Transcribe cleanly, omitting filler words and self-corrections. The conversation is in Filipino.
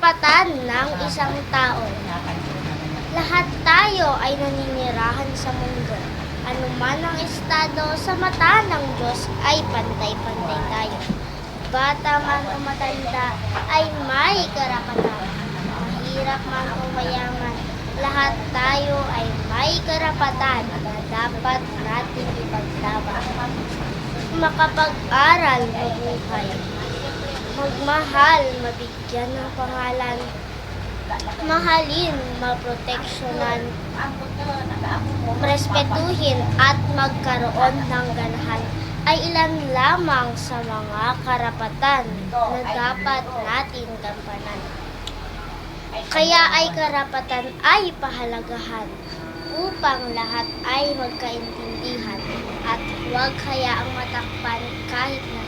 karapatan ng isang tao. Lahat tayo ay naninirahan sa mundo. Anuman ang estado sa mata ng Diyos ay pantay-pantay tayo. Bata man o matanda ay may karapatan. Mahirap man o mayaman, lahat tayo ay may karapatan na dapat nating ipaglaban. Makapag-aral, mabuhay. Magmahal, mabigyan ng pangalan. Mahalin, maproteksyonan. Respetuhin at magkaroon ng ganahan ay ilan lamang sa mga karapatan na dapat natin gampanan. Kaya ay karapatan ay pahalagahan upang lahat ay magkaintindihan at huwag hayaang matakpan kahit na